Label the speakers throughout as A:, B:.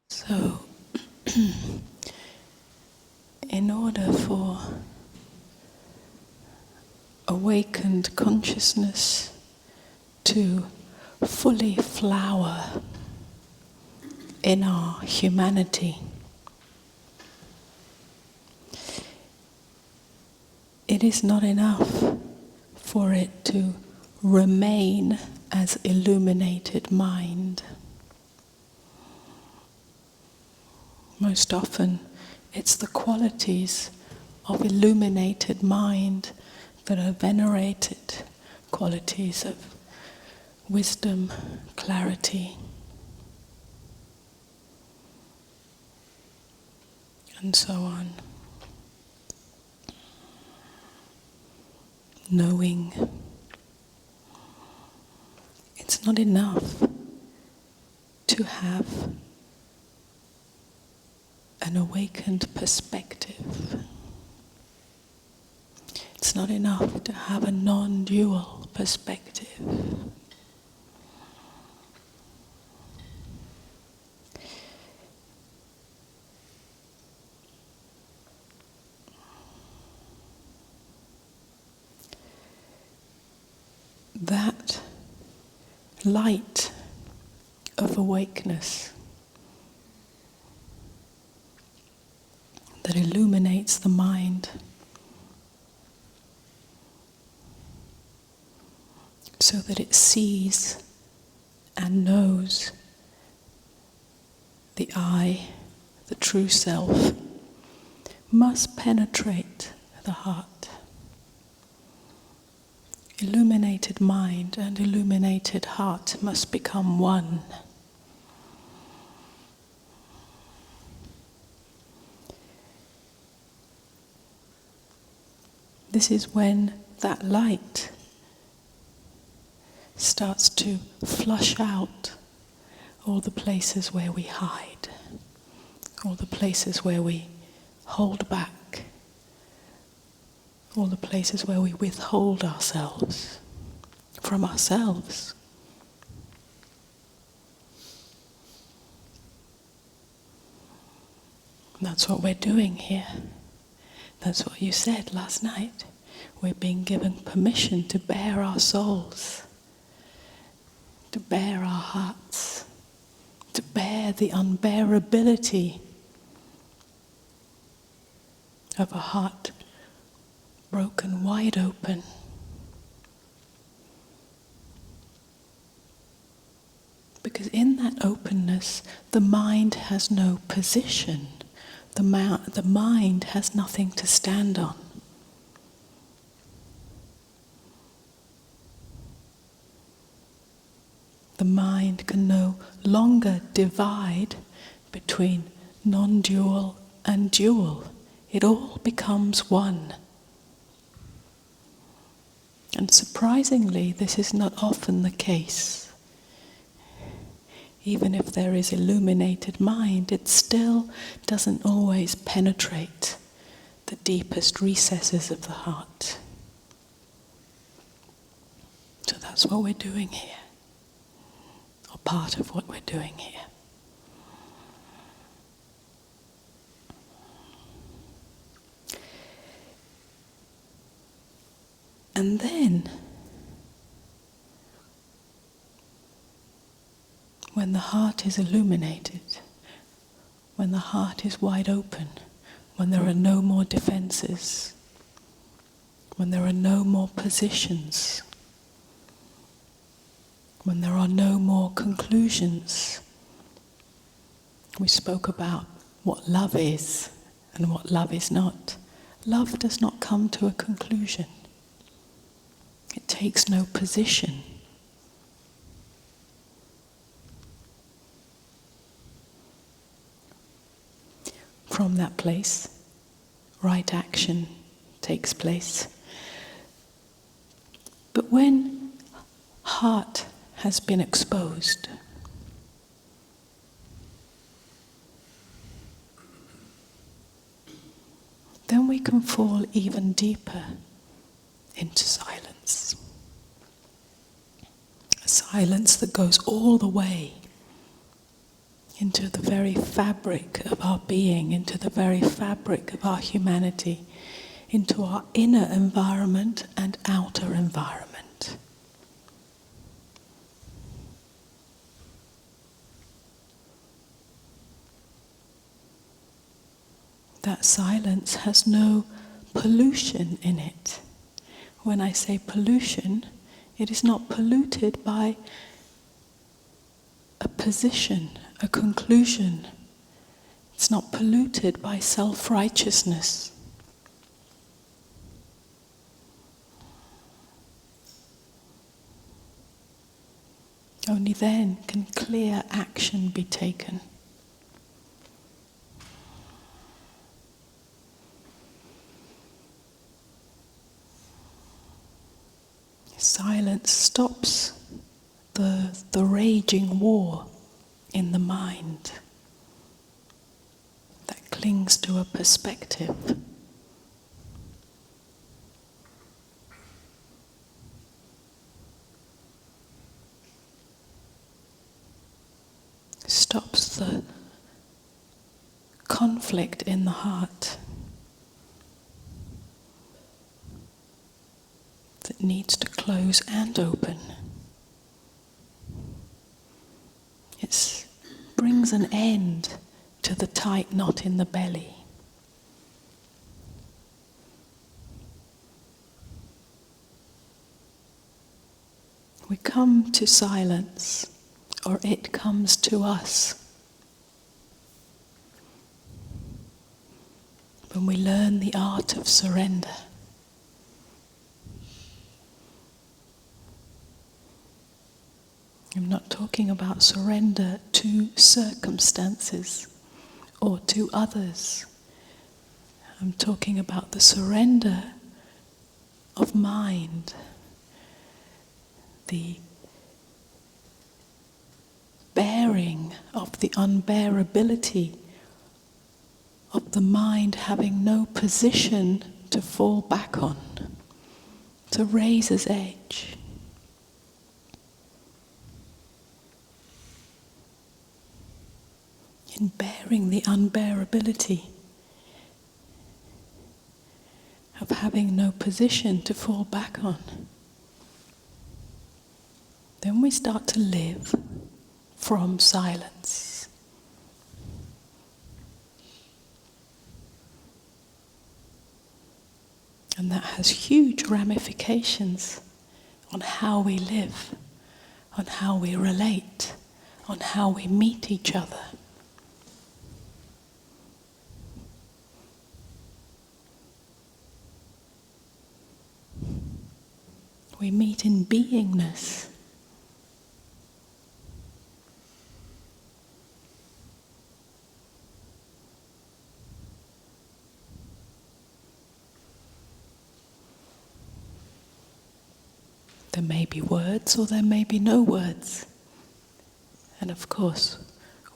A: So, in order for awakened consciousness to fully flower in our humanity, it is not enough for it to remain as illuminated mind. Most often, it's the qualities of illuminated mind that are venerated, qualities of wisdom, clarity, and so on. Knowing. It's not enough to have an awakened perspective. It's not enough to have a non-dual perspective. That light of awakeness that illuminates the mind so that it sees and knows the I, the true self, must penetrate the heart. Illuminated mind and illuminated heart must become one. This is when that light starts to flush out all the places where we hide, all the places where we hold back, all the places where we withhold ourselves from ourselves. That's what we're doing here. That's what you said last night. We're being given permission to bare our souls, to bare our hearts, to bear the unbearability of a heart broken wide open. Because in that openness, the mind has no position. The mind has nothing to stand on. The mind can no longer divide between non-dual and dual. It all becomes one. And surprisingly, this is not often the case. Even if there is illuminated mind, it still doesn't always penetrate the deepest recesses of the heart. So that's what we're doing here, or part of what we're doing here. And then, when the heart is illuminated, when the heart is wide open, when there are no more defenses, when there are no more positions, when there are no more conclusions. We spoke about what love is and what love is not. Love does not come to a conclusion. It takes no position. From that place, right action takes place. But when heart has been exposed, then we can fall even deeper into silence. A silence that goes all the way into the very fabric of our being, into the very fabric of our humanity, into our inner environment and outer environment. That silence has no pollution in it. When I say pollution, it is not polluted by a position, a conclusion. It's not polluted by self-righteousness. Only then can clear action be taken. Silence stops the raging war in the mind that clings to a perspective. Stops the conflict in the heart that needs to close and open. It brings an end to the tight knot in the belly. We come to silence, or it comes to us, when we learn the art of surrender. I'm not talking about surrender to circumstances or to others. I'm talking about the surrender of mind, the bearing of the unbearability of the mind having no position to fall back on, to razor's edge. In bearing the unbearability of having no position to fall back on, then we start to live from silence. And that has huge ramifications on how we live, on how we relate, on how we meet each other. We meet in beingness. There may be words or there may be no words. And of course,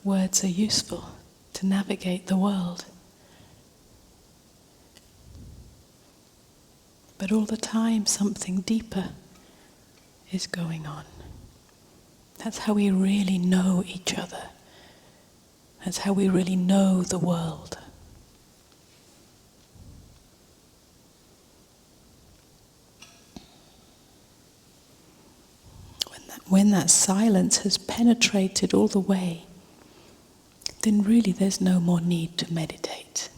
A: words are useful to navigate the world. But all the time something deeper is going on. That's how we really know each other. That's how we really know the world. When that silence has penetrated all the way, then really there's no more need to meditate.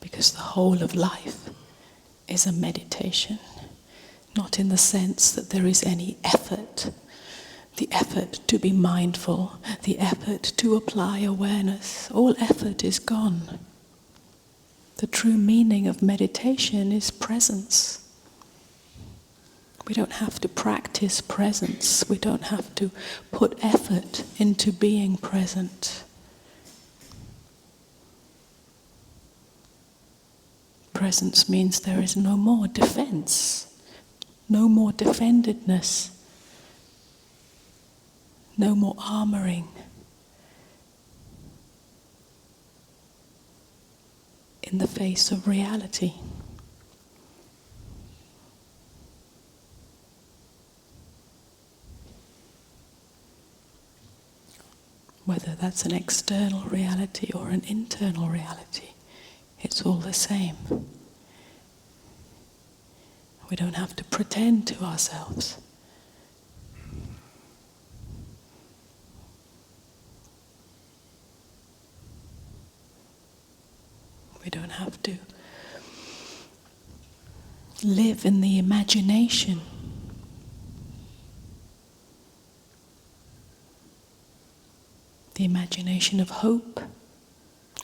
A: Because the whole of life is a meditation, not in the sense that there is any effort, the effort to be mindful, the effort to apply awareness. All effort is gone. The true meaning of meditation is presence. We don't have to practice presence. We don't have to put effort into being present. Presence means there is no more defense, no more defendedness, no more armoring. In the face of reality. Whether that's an external reality or an internal reality, it's all the same. We don't have to pretend to ourselves. We don't have to live in the imagination. The imagination of hope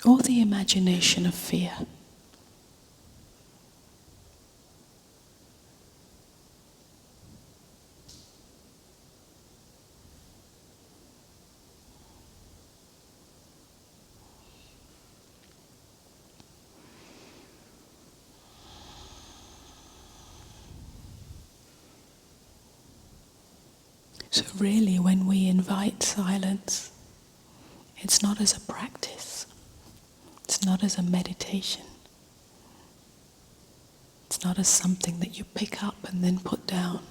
A: or the imagination of fear. So really, when we invite silence, it's not as a practice. It's not as a meditation. It's not as something that you pick up and then put down.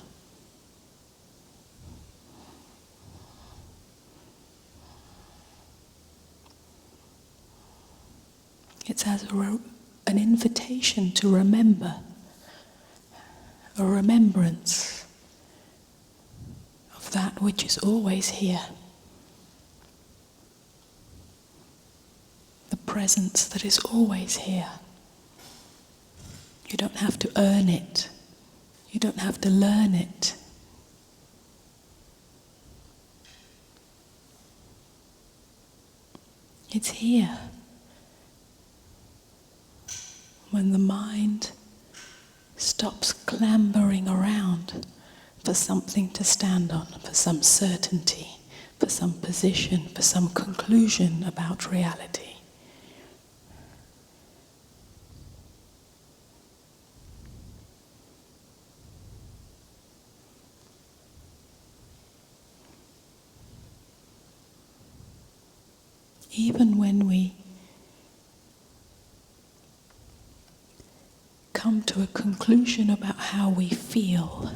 A: It's as an invitation to remember, a remembrance of that which is always here. The presence that is always here. You don't have to earn it. You don't have to learn it. It's here. When the mind stops clambering around for something to stand on, for some certainty, for some position, for some conclusion about reality. Even when we come to a conclusion about how we feel,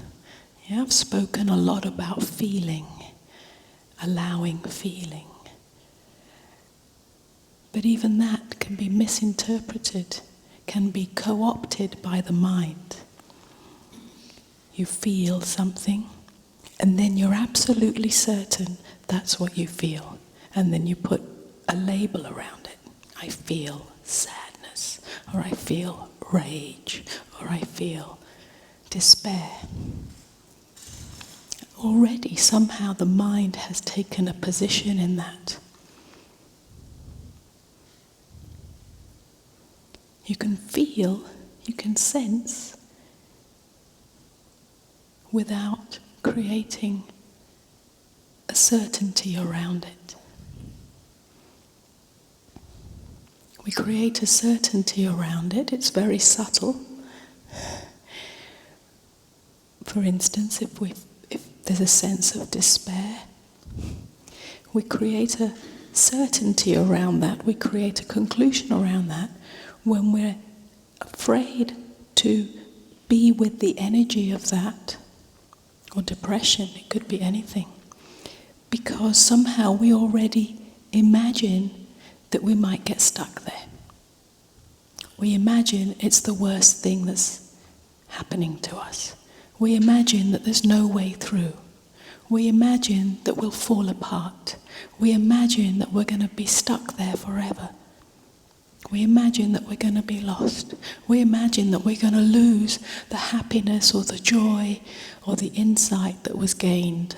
A: I've spoken a lot about feeling, allowing feeling. But even that can be misinterpreted, can be co-opted by the mind. You feel something, and then you're absolutely certain that's what you feel. And then you put a label around it. I feel sadness, or I feel rage, or I feel despair. Already, somehow the mind has taken a position in that. You can feel, you can sense, without creating a certainty around it. We create a certainty around it. It's very subtle. For instance, if there's a sense of despair, we create a certainty around that. We create a conclusion around that when we're afraid to be with the energy of that, or depression. It could be anything, because somehow we already imagine that we might get stuck there. We imagine it's the worst thing that's happening to us. We imagine that there's no way through. We imagine that we'll fall apart. We imagine that we're going to be stuck there forever. We imagine that we're going to be lost. We imagine that we're going to lose the happiness or the joy or the insight that was gained.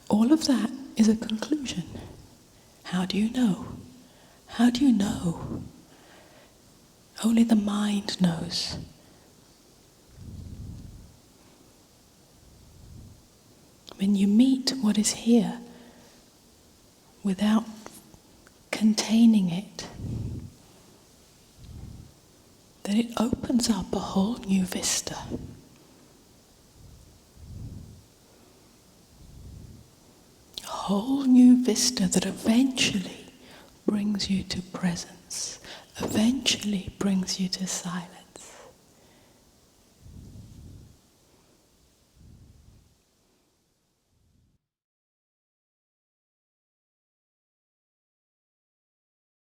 A: All of that is a conclusion. How do you know? How do you know? Only the mind knows. When you meet what is here without containing it, then it opens up a whole new vista. A whole new vista that eventually brings you to presence, eventually brings you to silence.